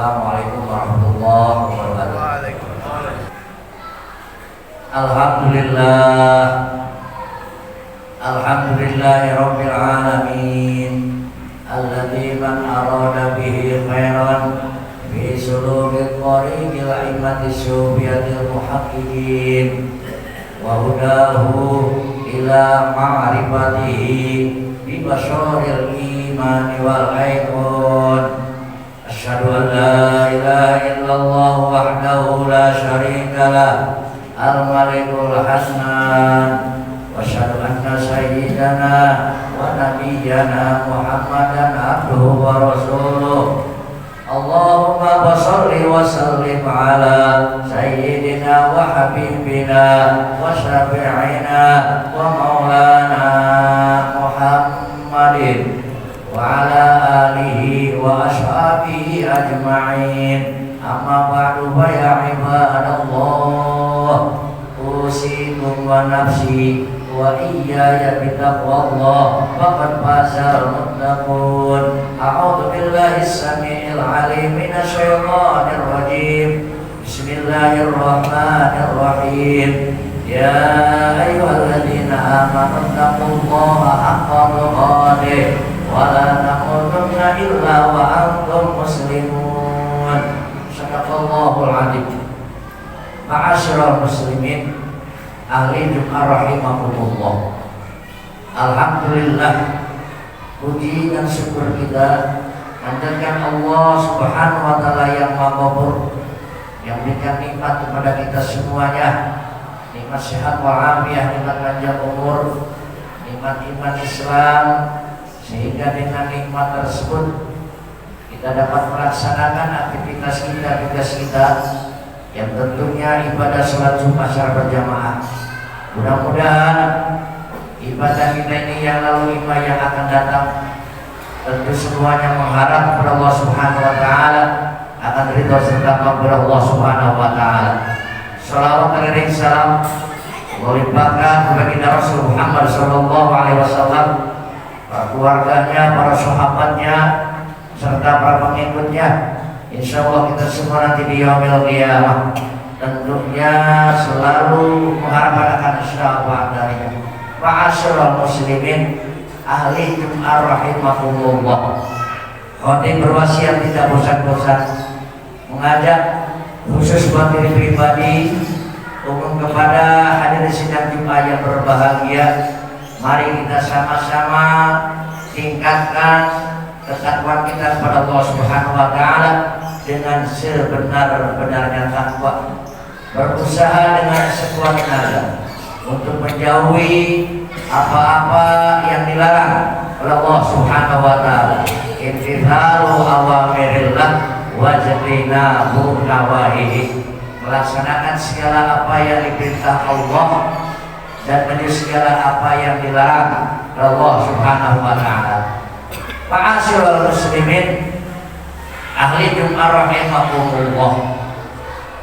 Assalamualaikum warahmatullahi wabarakatuh. Waalaikumsalam. Alhamdulillah, alhamdulillahirabbil alamin, alladzi man arada bihi khairan fi sulubil qaribil aimati syubiyatil muhaqqiqin wa hudahu ila ma'rifatihi bi basyaril imani wal aiqon. Asyhadu an la ilaha illallah wahdahu la syarika lah al-malikul hasan wa asyhadu anna sayyidana wa nabiyyana Muhammadan abduhu wa rasuluh. Allahumma shalli wa sallim ala sayyidina wa habibina wa syafi'ina wa maulana Muhammadin wa ala alihi wa ashabihi ajma'in. Amma ba'du fa ya ibadallah, usikum wa nafsi wa iyaya bitaqwallah faqad fazal muttaqun. A'udzu billahi as-sami'il 'alim minasy syaithanir rajim. Bismillahirrahmanirrahim. Ya ayyuhalladzina amanu taqullaha haqqa tuqatih wa la tamutunna illa wa antum muslimun. Shadaqallahul 'adzim. Ma'asyiral muslimin, ahli Jumat rahimakumullah. Alhamdulillah, puji dan syukur kita panjatkan Allah Subhanahu wa taala yang Maha Ghafur, yang berikan nikmat kepada kita semuanya, nikmat sehat walafiat, nikmat panjang umur, nikmat iman Islam, sehingga dengan nikmat tersebut kita dapat melaksanakan aktivitas kita, tugas kita, yang tentunya ibadah sholat Jumat secara berjamaah. Mudah-mudahan ibadah kita ini yang lalu lima yang akan datang, tentu semuanya mengharap kepada Allah Subhanahu wa taala akan ridho serta kepada Allah Subhanahu wa taala. Shalawat dan salam melimpahkan kepada Rasul Muhammad sallallahu alaihi wasallam, para keluarganya, para sahabatnya, serta para pengikutnya. Insya Allah kita semua nanti di yaumil qiyamah tentunya selalu mengharapkan akan syafaat darinya. Ma'asyiral muslimin, ahli Jumat rahimakumullah. Khatib berwasiat tidak bosan-bosan mengajak khusus buat diri pribadi, umum kepada hadirin sidang Jumat yang berbahagia. Mari kita sama-sama tingkatkan ketakwaan kita kepada Allah Subhanahu wa taala dengan sebenar-benarnya takwa, berusaha dengan sekuat tenaga untuk menjauhi apa-apa yang dilarang oleh Allah Subhanahu wa taala. Imtithalu awamirillah wa jtinabu nawahihi, melaksanakan segala apa yang diperintah Allah dan menjauhi segala apa yang dilarang oleh Allah Subhanahu wa taala. Ma'asyiral muslimin, ahli Jumat rahimakumullah.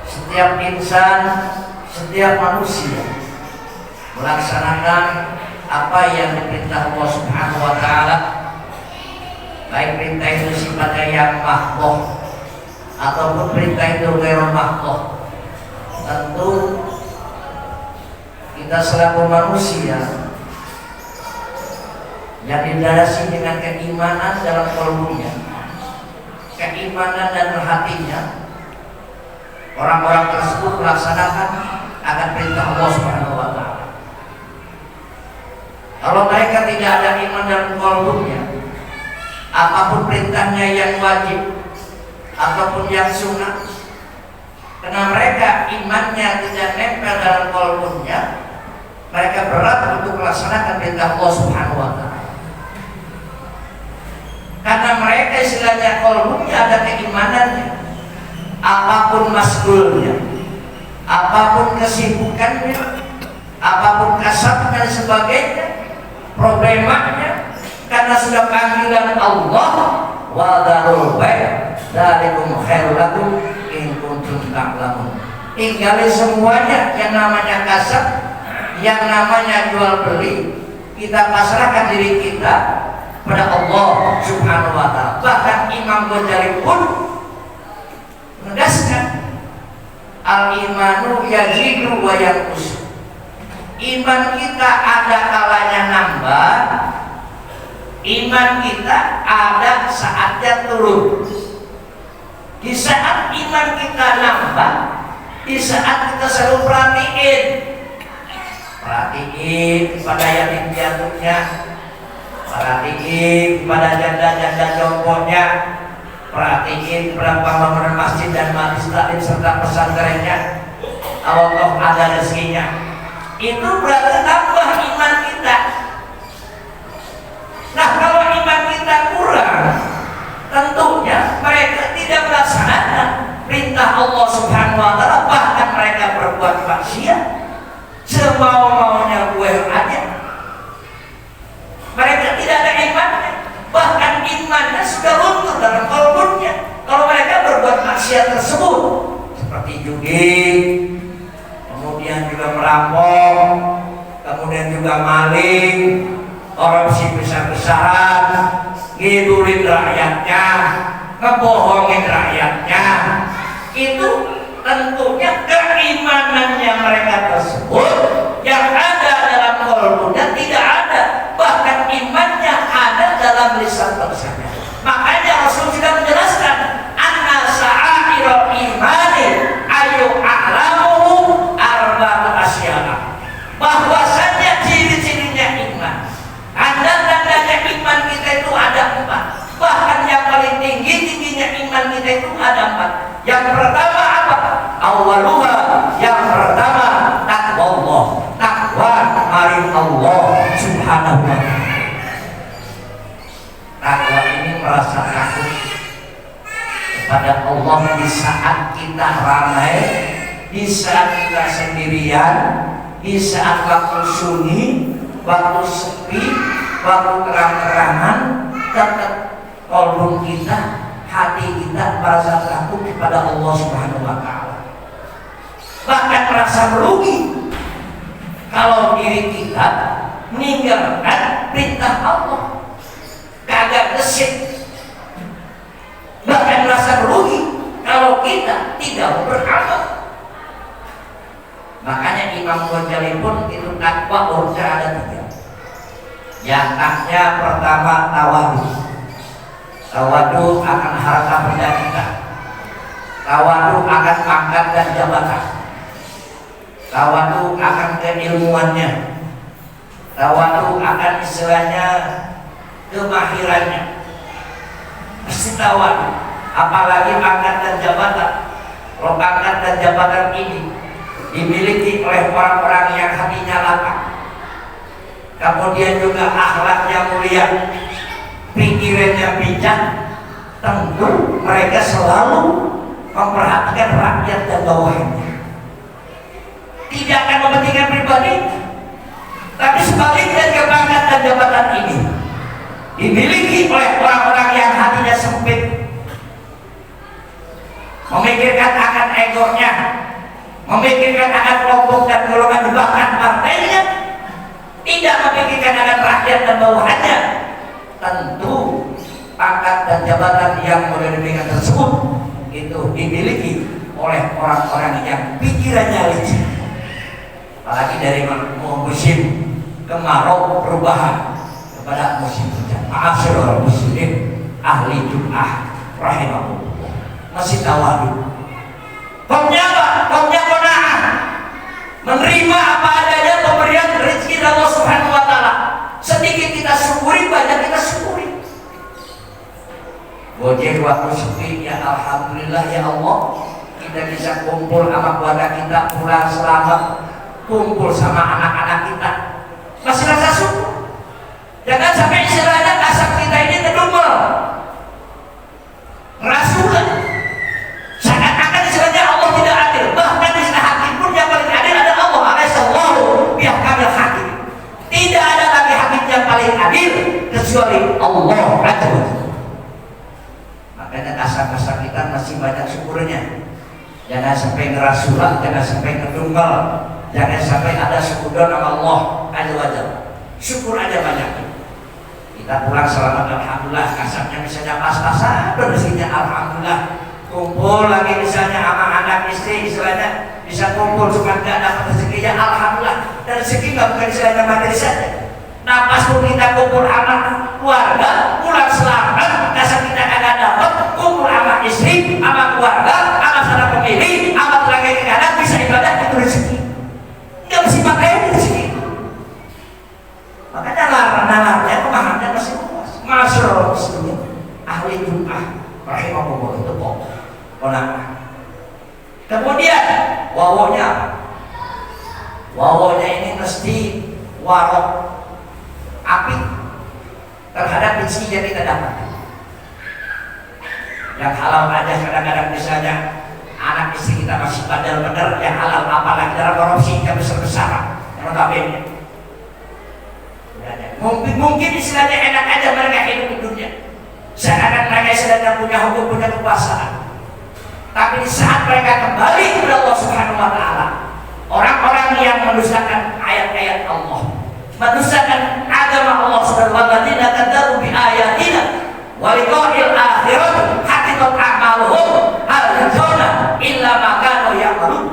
Setiap insan, setiap manusia melaksanakan apa yang diperintah Allah Subhanahu wa taala, baik perintah itu sifatnya yang mahdoh ataupun perintah itu ghairu mahdoh. Tentu kita selaku manusia yang dilandasi dengan keimanan dalam kalbunya, keimanan dan hatinya, orang-orang tersebut melaksanakan akan perintah Allah Subhanahu wa taala. Kalau mereka tidak ada iman dalam kalbunya, apapun perintahnya yang wajib ataupun yang sunnah, karena mereka imannya tidak nempel dalam kalbunya, mereka berat untuk melaksanakan perintah Allah Subhanahu wa taala. Karena mereka istilahnya kalbunya ada keimanannya, apapun masgulnya, apapun kesibukannya, apapun kasabnya dan sebagainya, problemanya, karena sudah panggilan Allah, wa dzarul bai' dzalikum khairul lakum in kuntum ta'lamun. Tinggalin semuanya yang namanya kasab, yang namanya jual beli, kita pasrahkan diri kita pada Allah Subhanahu wa taala. Bahkan Imam Ghazali pun menegaskan al-imanu yazidu wa yanqus. Iman kita ada kalanya nambah, iman kita ada saatnya turun. Di saat iman kita nambah, di saat kita selalu perhatiin pada yatim piatunya, perhatiin pada janda-janda jomponya, perhatiin pada pembangunan masjid dan majelis taklim serta pesantrennya. Allah ada rezekinya. Itu berarti tambah iman kita. Nah, kalau iman kita kurang, tentunya mereka tidak melaksanakan perintah Allah Subhanahu wa taala, bahkan mereka berbuat maksiat semau-maunya gue aja. Mereka tidak ada imannya, bahkan imannya sudah luntur dalam kalbunya kalau mereka berbuat maksiat tersebut, seperti judi, kemudian juga merampok, kemudian juga maling, korupsi besar-besaran, ngidulin rakyatnya, ngebohongin rakyatnya. Itu tentunya keimanannya mereka tersebut yang ada dalam qalbunya tidak ada, bahkan imannya ada dalam lisan lisannya. Makanya Rasul sudah menjelaskan anna sa'irul imani ayu a'lamuhu arba'atu asya'a, bahwasanya ciri-cirinya iman, tanda-tandanya iman kita itu ada 4, bahkan yang paling tingginya iman kita itu ada 4. Yang pertama apa? Awaluha, yang pertama takwa Allah, takwa maring Allah Subhanahu wa ta'ala. Takwa ini merasa takut kepada Allah di saat kita ramai, di saat kita sendirian, di saat waktu sunyi, waktu sepi, waktu terang-terangan, tetap kalbu kita, hati kita merasa takut kepada Allah Subhanahu wa ta'ala. Bahkan merasa merugi kalau diri kita meninggalkan perintah Allah, kagak gesit. Bahkan merasa merugi kalau kita tidak beramal. Makanya Imam Ghazali pun itu takwa urusnya ada 3. Yang pertama tawadu. Tawadu akan harta benda kita, tawadu akan pangkat dan jabatan, tawadu akan keilmuannya, tawadu akan istilahnya kemahirannya. Mesti tawadu, apalagi pangkat dan jabatan. Kalau pangkat dan jabatan ini dimiliki oleh orang-orang yang hatinya lapang, kemudian juga akhlaknya mulia, pikirannya bijak, tentu mereka selalu memperhatikan rakyat dan bawahannya, tidak akan mementingkan pribadi. Tapi sebaliknya pangkat dan jabatan ini dimiliki oleh orang-orang yang hatinya sempit, memikirkan akan egonya, memikirkan akan kelompok dan golongan, bahkan partainya, tidak memikirkan akan rakyat dan bawahannya. Tentu pangkat dan jabatan yang demikian tersebut itu dimiliki oleh orang-orang yang pikirannya licik. Apalagi dari musim kemarau perubahan kepada musim hujan. Ma'asyiral muslimin ahli Jum'ah rahimahullah, masih tawadu. Kaumnya apa? Kaumnya qanaah, menerima apa adanya pemberian rezeki Allah Subhanahu wa ta'ala. Sedikit kita syukuri, banyak kita syukuri. Gojek waktu sepi, ya alhamdulillah ya Allah, kita bisa kumpul sama keluarga kita, pulang selamat, kumpul sama anak-anak kita, masih rasa syukur. Jangan sampai istilahnya kasar kita ini ngedumel, ngerasulah, seakan-akan istilahnya Allah tidak adil. Bahkan istilah hakim pun yang paling adil adalah Allah. Alaihissallahu bihakamil hakim. Tidak ada lagi hakim yang paling adil kecuali Allah Azza wa Jalla. Makanya kasar-kasar kita masih banyak syukurnya. Jangan sampai ngerasulah, jangan sampai ngedumel, jangan sampai ada sekudon sama Allah Azza wa Jalla. Syukur aja banyak. Kita pulang selamat alhamdulillah, kasarnya misalnya pas-pasan, rezekinya alhamdulillah. kumpul lagi misalnya sama anak istri, istilahnya bisa kumpul cuma nggak dapat rezeki, ya alhamdulillah. Dan rezeki nggak bukan istilahnya materi saja. Nah pas pun kita kumpul sama keluarga, pulang selamat, dasar kita kagak dapat, kumpul sama istri, sama keluarga, sama saudara pemilih, sama tenaga negara, bisa ibadah, itu rezeki. Nggak mesti pakai rezeki. Makanya nalarnya pemahamannya masih luas. Masyaallah muslimin ahli Jum'ah rahimahullah itu kona'ah. Kemudian wawonya ini mesti warok, api terhadap rezeki yang kita dapat. Yang halal aja kadang-kadang misalnya anak istri kita masih bandel-bandel, yang halal apalagi dalam korupsi yang besar-besaran yang notabene. Mungkin istilahnya enak aja mereka hidup di dunia, seakan mereka istilahnya punya hukum, punya kekuasaan. Tapi di saat mereka kembali kepada Allah Subhanahu wa Ta'ala, orang-orang yang mendustakan ayat-ayat Allah, mendustakan agama Allah Subhanahu wa Ta'ala, tidak kadzabu bi ayatina wa liqa'il akhirat haqiqat a'maluhum hal yajuna illa ma kanu ya'malun.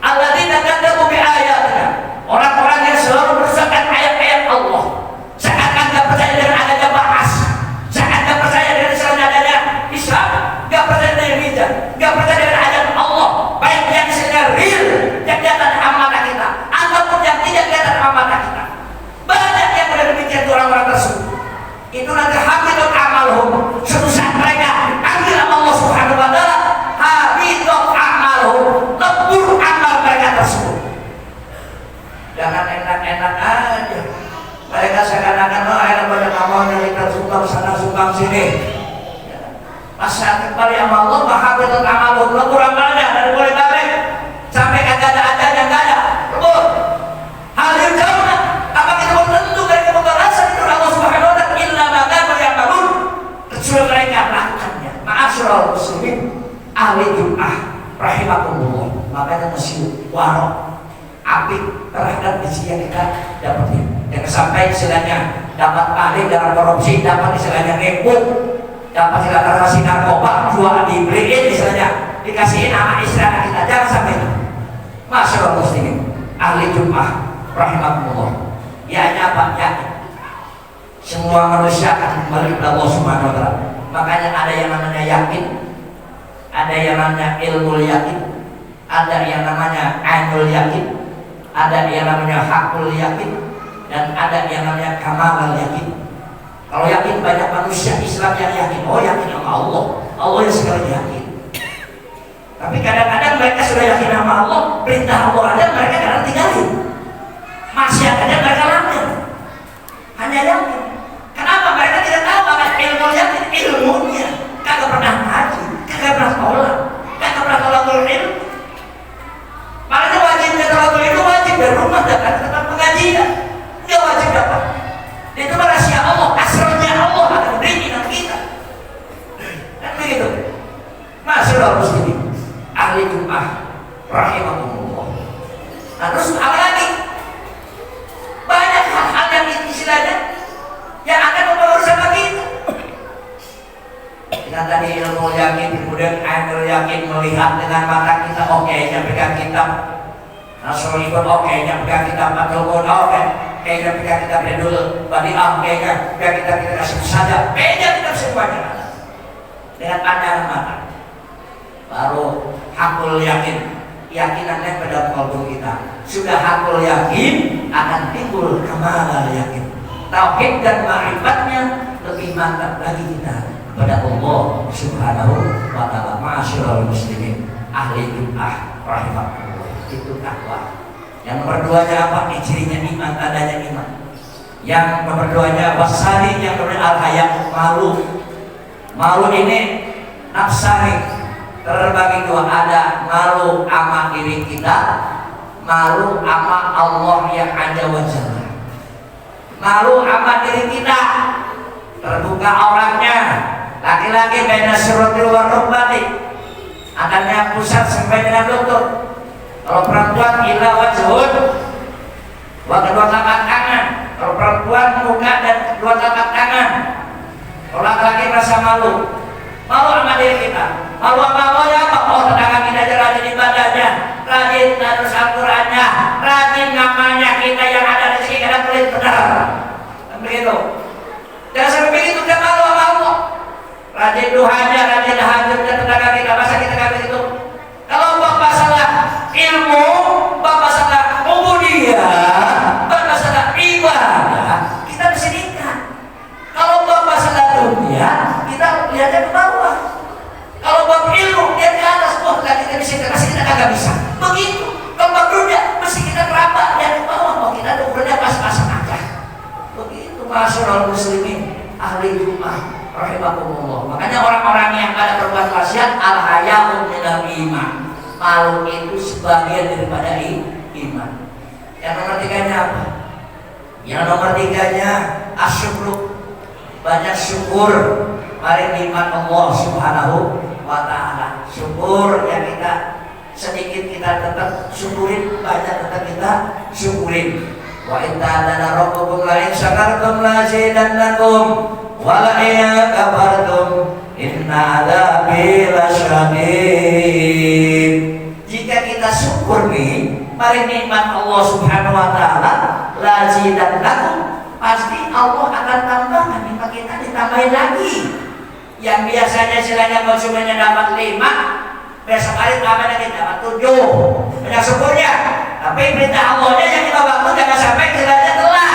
Alladzina kadzabu bi ayatina, orang-orang yang selalu mendustakan ayat-ayat Allah, seakan tidak percaya dengan adanya bahas, seakan tidak percaya dengan adanya Islam, tidak percaya dengan hijab, tidak percaya dengan ayat Allah, baik yang sebenarnya real yang kelihatan amanah kita ataupun yang tidak kelihatan amanah kita. Banyak yang sudah demikian orang-orang tersebut. Itu nanti habitut amalhum, suatu saat mereka ambil Allah Subhanahu wa Ta'ala, habitut amalhum, lebur amal mereka tersebut. Jangan enak-enak aja. Mereka seakan-akan enak banyak amalnya, kita sumbang sana sumbang sini. Pas saat kembali sama Allah, habitut amalhum, lebur amalnya dari mulai balik sampai kagak ada adanya, nggak ada lebur. Hal yang jauh, apa kita mau tentu dari kebalasan itu Allah Subhanahu wa Ta'ala illa ma kanu ya'malun, kecuali mereka melakukannya. Ma'asyiral muslimin ahli Jum'ah rahimakumullah. Makanya mesti warok, api terhadap rezeki yang kita dapatin. Yang sampai istilahnya dapat paling dalam korupsi, dapat istilahnya nipu, dapat istilah transaksi narkoba, jual dibeliin istilahnya, dikasihin sama istri anak kita. Jangan sampai itu. Masyaallah muslimin ahli Jum'ah rahimakumullah. Ya apa? Ya semua manusia akan kembali kepada Allah Subhanahu wa Ta'ala. Makanya ada yang namanya yakin, ada yang namanya ilmu yakin, ada yang namanya ainul yakin, ada yang namanya hakul yakin, dan ada yang namanya kamal yakin. Kalau yakin banyak manusia Islam yang yakin, oh yakin sama Allah, Allah yang segala yakin. Tapi kadang-kadang mereka sudah yakin sama Allah, perintah Allah ada mereka kadang tinggalin, maksiat aja mereka lakukan, hanya yakin. Kenapa? Mereka tidak tahu apa ilmu yakin, ilmunya kagak pernah ngaji, kagak pernah sekolah, kagak pernah tolakul ilmu. Makanya wajibnya tolakul ilmu wajib dari rumah dan tempat pengajian, nggak wajib dapat. Itu rahasia Allah, asrarnya Allah akan berikan kita. Dan begitu. Masyaallah muslimin ahli Jum'ah rahimahumullah. Nah terus apa lagi? Banyak hal-hal yang istilahnya yang akan mempengaruhi sama kita. Kita tadi ilmu yakin, kemudian ainul yakin, melihat dengan mata kita, oke nya pegang kitab Nasrullah, oke nya pegang kitab Fathul, oke kayaknya pegang kitab Redul Badi'ah, kayaknya pegang kitab kita kasih saja, kayaknya kita semuanya dengan pandangan mata. Baru hakul yakin, yakinannya pada kalbu kita. Sudah hakul yakin, akan timbul kamal yakin. Tauhid dan ma'rifatnya lebih mantap lagi kita kepada Allah Subhanahu wa Ta'ala. Ma'asyiral muslimin ahli Jum'ah rahimahullah. Itu takwa. Yang nomor duanya apa? Cirinya iman, tandanya iman. Yang nomor duanya wasani, yang nomor al-haya, malu. Malu ini nafsani, terbagi dua, ada malu ama diri kita, malu ama Allah yang ada wajahnya. Malu ama diri kita, terbuka orangnya, laki-laki baina syurratil warubati, adanya pusat sampai dengan lutut. Kalau perempuan ila wajhun, wa kedua telapak tangan. Kalau perempuan muka dan kedua telapak tangan. Kalau laki-laki merasa malu, malu sama diri kita. Malu ya apa? Oh, tenaga kita aja rajin ibadahnya, rajin terus Al-Qur'annya, rajin ngamalnya, kita yang ada rezeki kadang pelit benar. Begitu. Jangan sampai begitu, dia malu sama Allah. Rajin duhanya, rajin tahajudnya, tenaga kita, masa kita nggak begitu? Kalau bapak salah ilmu, bapak salah ubudiyah, bapak salah ibadah, kita mesti nikah. Kalau bapak salah dunia, kita lihatnya ke bawah. Kalau bab ilmu, dia ke atas. Oh, kita bisa, masih kita kagak bisa. Begitu. Kalau bab dunia, mesti kita keraba, dia ke bawah. Oh, kita ukurnya pas-pasan aja. Begitu. Masyaallah muslimin, ahli Jumat, rahimakumullah. Makanya orang-orang yang pada berbuat maksiat, al-haya'u minal iman. Malu itu sebagian daripada iman. Yang nomor tiganya apa? Yang nomor tiganya asyukru, banyak syukur. Mari nikmat Allah Subhanahu wa ta'ala. Syukur yang kita sedikit kita tetap syukurin, banyak tetap kita syukurin. Wa in ta'ala rabbukum la in syakartum la azidannakum wa la in kafartum inna adzabi lasyadid. Jika kita syukur nih, mari nikmat Allah Subhanahu wa ta'ala, la azidannakum, pasti Allah akan tambahkan nikmat kita, ditambahin lagi. Yang biasanya istilahnya konsumennya dapat 5, besok hari tambahnya kita dapat 7. Banyak syukurnya. Tapi perintah Allahnya yang kita waktu jangan sampai istilahnya telah.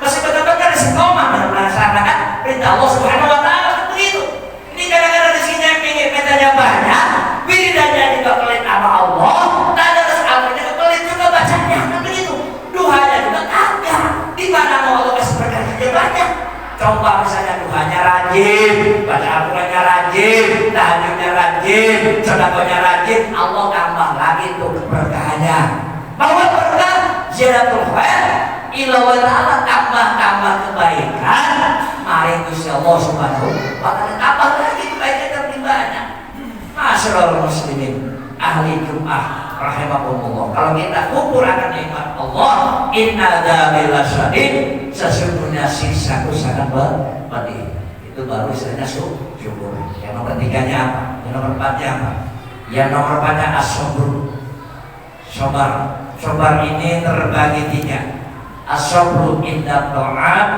Masih betul-betul istiqomah dalam melaksanakan perintah Allah Subhanahu wa ta'ala. Begitu. Ini kadang-kadang rezekinya yang ingin metanya banyak, wiridanya juga pelit sama Allah, tanda Al-Qur'annya juga pelit juga bacanya. Kan begitu. Duhanya juga kagak. Di mana mau Allah kasih berkahnya banyak. Coba misalnya duhanya rajin, baca Al-Qur'annya rajin, tahajudnya rajin, sedekahnya rajin, Allah tambah lagi tuh berkahnya. Bahwa berkah ziyadatul khair ila wa ta'ala, tambah kebaikan. Mari Gusti Allah Subhanahu wa ta'ala tambah lagi kebaikan yang banyak. Masyaallah muslimin, ahli Jumat rahimakumullah. Kalau kita ukur akan nikmat Allah, inna dzalika lasyadid, sesungguhnya siksaku sangat pedih. Itu baru istilahnya syukur. Yang nomor tiganya apa? Yang nomor empatnya apa? Yang nomor empatnya as-sabr. Sabar ini terbagi 3. As-sabru inda ta'at,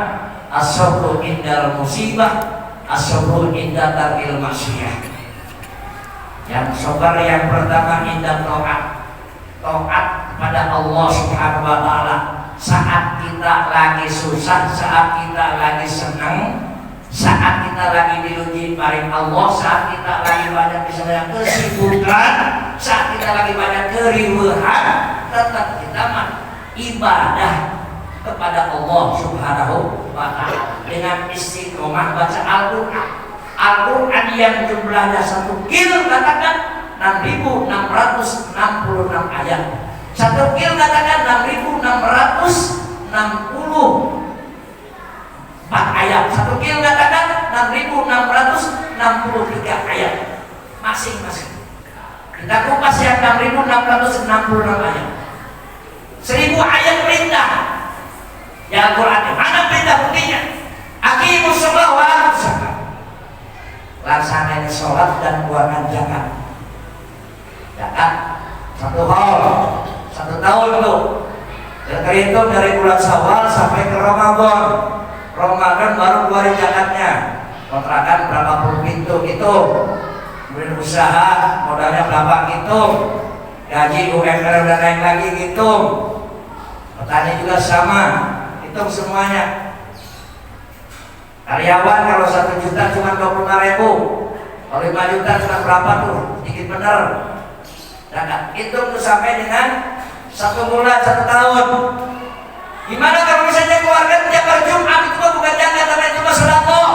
as-sabru inda musibah, as-sabru inda tarkil maksiyah. Yang sabar yang pertama indah taat pada Allah Subhanahu wa ta'ala. Saat kita lagi susah, saat kita lagi senang, saat kita lagi diuji paling Allah, saat kita lagi banyak misalnya kesibukan, saat kita lagi banyak keriuhan, tetap kita ibadah kepada Allah Subhanahu wa ta'ala dengan istiqomah baca Al-Qur'an. Al-Qur'an yang jumlahnya 1 kil, katakan 6.666 ayat. 1 kil katakan 6.664 ayat. 1 kil katakan 6.663 ayat. Masing-masing. Kita kupas yang 6.666 ayat. 1000 ayat perintah. Ya Al-Qur'an mana perintah buktinya? Aqimus shalah wa atuz zakat. Laksanain sholat dan keluarkan zakat. Zakat 1 tahun tuh. Terhitung dari bulan Syawal sampai ke Ramadan. Ramadan baru keluarin zakatnya. Kontrakan berapa puluh pintu gitu. Kemudian usaha modalnya berapa gitu. Gaji UMR udah naik lagi gitu. Petani juga sama. Hitung semuanya. Karyawan kalau 1 juta cuma 25.000, kalau 5 juta cuma berapa tuh? Sedikit bener. Zakat hitung tuh sampai dengan 1 bulan 1 tahun. Gimana kalau misalnya keluarga tiap hari Jumat itu bukan zakat tapi cuma sedekah.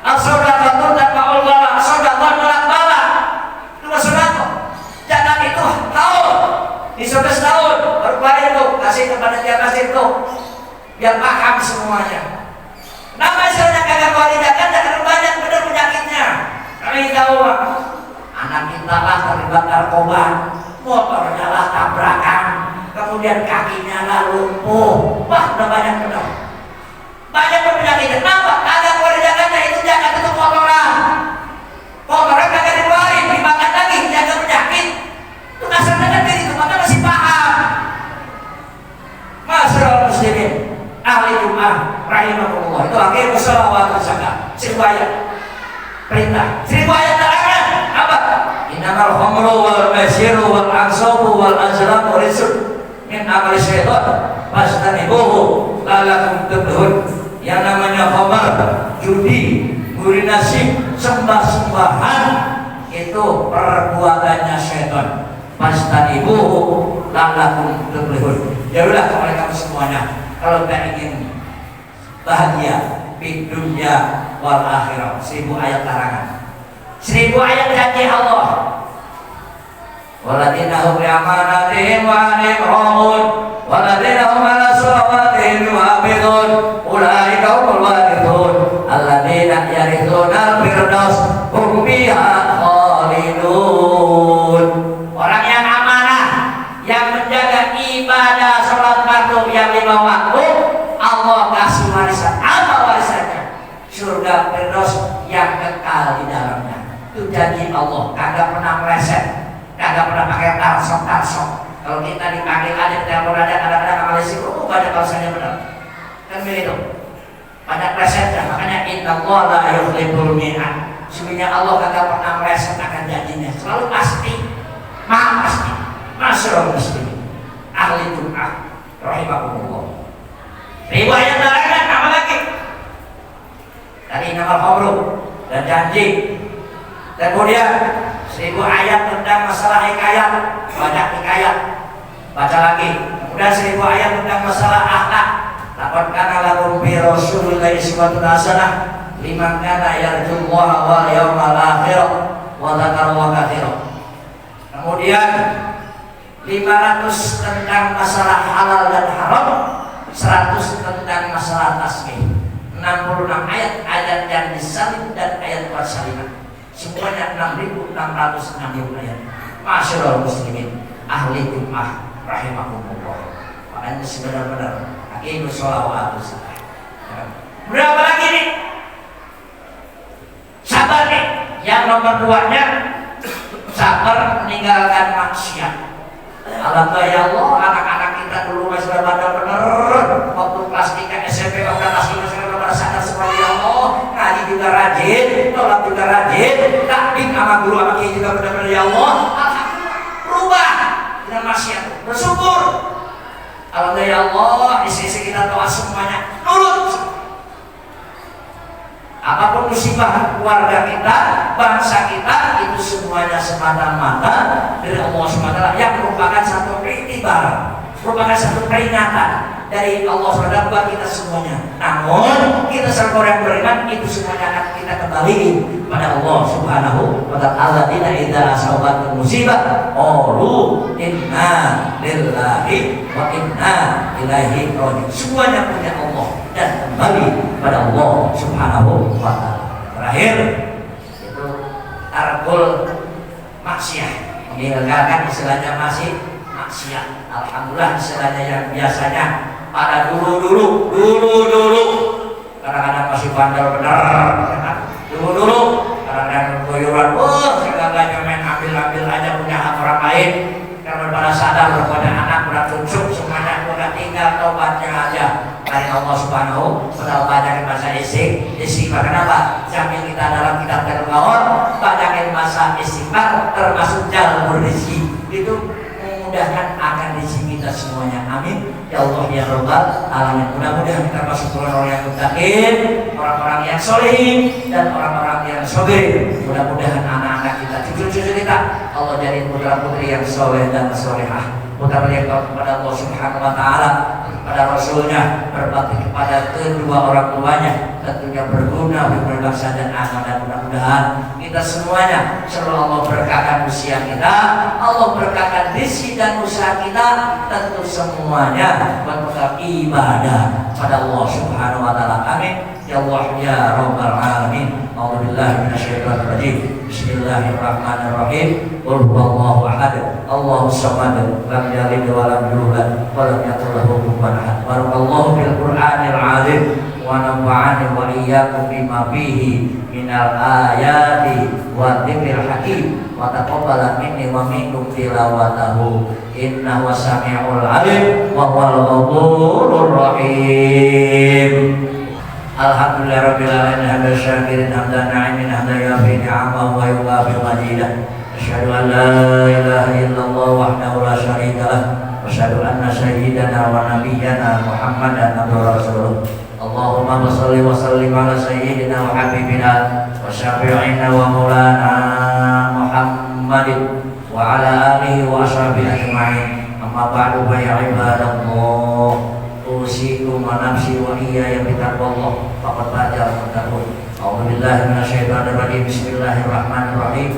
As-shadaqatu tatba'ul bala, sedekah nolak bala. Cuma sedekah. Zakat itu tahun, sampai setahun baru bayar tuh, kasih kepada dia kasih tuh, biar paham semuanya. Nama istilahnya kagak keluarin zakat, jangan banyak bener penyakitnya. Kami tahu anak kita lah terlibat narkoba, motornya lah tabrakan, kemudian kakinya lah lumpuh. Wah, udah banyak bener. sholawat zakat. 1000 ayat perintah, 1000 ayat larangan. Apa? Innamal khamru wal maisiru wal ansabu wal azlamu rizqun min amali syaitan fastanibuhu la'allakum tuflihun. Yang namanya khamar, judi, guri nasib, sembah-sembahan itu perbuatannya syaitan. Fastanibuhu la'allakum tuflihun. Ya udah kepada kamu semuanya, kalau kita ingin bahagia di dunia wal akhirah. 1000 ayat larangan, 1000 ayat janji Allah. Waladina hum bi amanatihim wa 'alaihim raghun waladina hum 'ala salawatihim yuhafizun ulaika humul warithun alladziina yarithuna al-firdaus hum fiha khalidun. Orang yang amanah, yang menjaga ibadah salat fardu yang 5 waktu, Allah kasih warisan. Apa warisannya? Surga firdaus yang kekal di dalamnya. Itu janji Allah, kagak pernah meleset, kagak pernah pakai tarsok. Kalau kita dipanggil aja, telepon aja, kadang-kadang amal isi, banyak alasannya benar. Kan begitu. Banyak melesetnya, makanya innallaha la yukhliful mi'ad. Sebenarnya Allah kagak pernah meleset akan janjinya, selalu pasti, maha pasti. Masyaallah muslimin, ahli Jum'ah rahimakumullah. 1000 ayat larangan, apa lagi? Dari nama khamru dan janji. Kemudian 1000 ayat tentang masalah hikayat, banyak hikayat. Baca lagi. Kemudian 1000 ayat tentang masalah akhlak. Laqad kana lakum fi rasulillahi uswatun hasanah liman kana yarjullaha wal yawmal akhir wa dzakarallaha katsiran. Kemudian 500 tentang masalah halal dan haram, 100 tentang masalah tasbih. 66 ayat yang disalin dan ayat wasalinah. Semuanya 6660 ayat. Masyaallah muslimin, ahli Jum'ah rahimakumullah. Makanya sebenar-benar aqimus sholawat zakat. Berapa lagi nih? Sabar nih. Yang nomor 2-nya sabar meninggalkan maksiat. Alhamdulillah ya Allah, anak-anak kita dulu masih pada bener waktu kelas 3 SMP, udah kelas 5 sekarang pada sadar semua ya Allah, ngaji juga rajin, sholat juga rajin, takbir sama guru sama kiai juga benar-benar ya Allah. Alhamdulillah, berubah dengan maksiat, bersyukur. Alhamdulillah ya Allah, isi-isi kita doa semuanya nurut. Apapun musibah keluarga kita, bangsa kita, itu semuanya semata-mata dari Allah SWT yang merupakan satu iktibar, merupakan satu peringatan dari Allah SWT buat kita semuanya. Namun kita sebagai orang beriman itu semuanya akan kita kembali pada Allah Subhanahu wa ta'ala. Alladzina idza asabatum musibah qalu inna lillahi wa inna ilaihi raji'un. Semuanya punya Allah dan kembali pada Allah Subhanahu wa ta'ala. Terakhir itu tarkul maksiat, meninggalkan istilahnya masih maksiat. Alhamdulillah istilahnya yang biasanya pada dulu kadang-kadang masih bandel benar, kan? Dulu kadang-kadang keluyuran, segala-galanya main ambil aja punya hak orang lain. Karena pada sadar pada anak udah cucuk semuanya udah tinggal tobatnya aja dari Allah Subhanahu wa ta'ala. Banyakin masa istighfar. Kenapa? Jamin kita dalam kitab Al-Qur'an, banyakin masa istighfar termasuk jalur rezeki. Itu memudahkan akan rezeki kita semuanya. Amin ya Allah ya Rabbal alamin. Mudah-mudahan kita masuk orang-orang yang muttaqin, orang-orang yang soleh dan orang-orang yang sabar. Mudah-mudahan anak-anak kita, cucu-cucu kita Allah jadi putra-putri yang soleh dan solehah, putra yang kepada Allah Subhanahu wa ta'ala, kepada Rasulnya, berbakti kepada kedua orang tuanya, tentunya berguna bagi bangsa dan anak. Dan mudah-mudahan kita semuanya selalu Allah berkahkan usia kita, Allah berkahkan rezeki dan usaha kita, tentu semuanya berkat ibadah pada Allah Subhanahu wa ta'ala. Amin ya Allah ya Rabbal alamin. A'udzubillahi minasyaitonir rajim. Bismillahirrahmanirrahim. Qul huwallahu ahad, Allahus samad, lam yalid wa lam yulad wa lam yakul lahu kufuwan ahad. Barakallahu bil Qur'anil azim wa nafa'ani wa iyyakum bima fihi minal ayati wa dzikril hakim wa taqabbal minni wa minkum tilawatahu innahu samiul alim wa huwal ghafurur rahim. Alhamdulillahirabbil alamin hamdan syakirin hamdan na'imin hamdan yafi ni'amahu wa yuwafi majidah. Asyhadu an la ilaha illallah wahdahu la syarika lah wa asyhadu anna sayyidana wa nabiyyana Muhammadan abduhu rasuluh. Allahumma shalli wa sallim ala sayyidina wa habibina wa syafi'ina wa maulana Muhammadin wa ala alihi wa ashabihi ajma'in. Amma ba'du fa ya ibadallah, usikum wa nafsi wa iyaya bitaqwallah faqad faza al-muttaqun. A'udzu billahi minasyaitonir rajim. Bismillahirrahmanirrahim.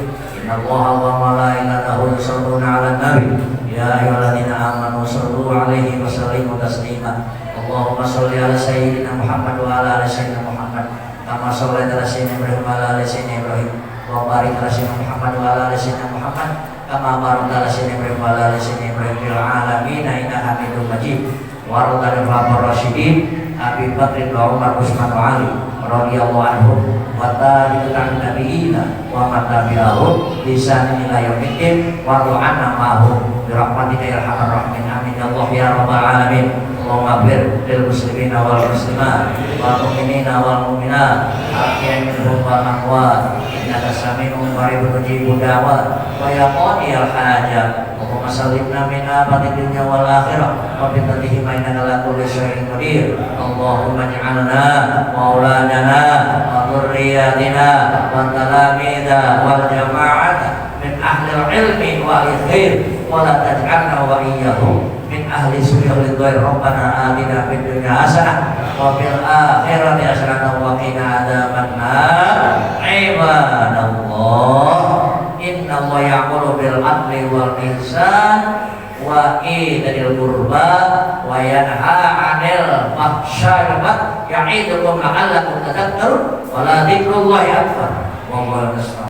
Innallaha wa malaikatahu yusholluna 'alan nabi ya ayyuhalladzina amanu shallu 'alaihi wa sallimu taslima. Allahumma shalli 'ala sayyidina Muhammad wa 'ala ali sayyidina Muhammad kama shallaita 'ala sayyidina Ibrahim wa 'ala ali sayyidina Ibrahim wa barik 'ala sayyidina Muhammad wa 'ala ali sayyidina Muhammad kama barakta 'ala sayyidina Ibrahim wa 'ala ali sayyidina Ibrahim fil 'alamin innaka Hamidum Majid. Warudal Khulafaur Rasyidin Abi Bakr wa Umar Utsman wa Ali radhiyallahu anhum wa tabi'in nabiyina wa man tabi'ahum bi ihsanin ila yaumil wa du'ana ma'hum bi rahmatika ya arhamar rahimin. Amin ya Allah ya rabbal alamin. Allahumma ighfir lil muslimina wal muslimat wal mu'minina wal mu'minat ahya'i minhum wal amwat innaka sami'un qaribun mujibud da'wat wa ya qadiyal hajat. Allahumma sallimna min afati dunya wal akhirah wa fitnatihi ma innaka ala kulli syai'in qadir. Allahumma ij'alna maulanana wa dhurriyyatina wa talamida wal jama'ata min ahli ilmi wa khair wa la taj'alna wa iyyahum min ahli su'il dhair. Rabbana atina fid dunya hasanah wa fil akhirati hasanah wa qina adzabannar. Ibadallah, inna Allah ya'muru bil 'adli wal ihsan wa itaa'il qurba wa yanha 'anil fahsya'i wal munkar ya'idukum la'allakum tadhakkarun wa la dzikrullahi akbar. Wallahu a'lam.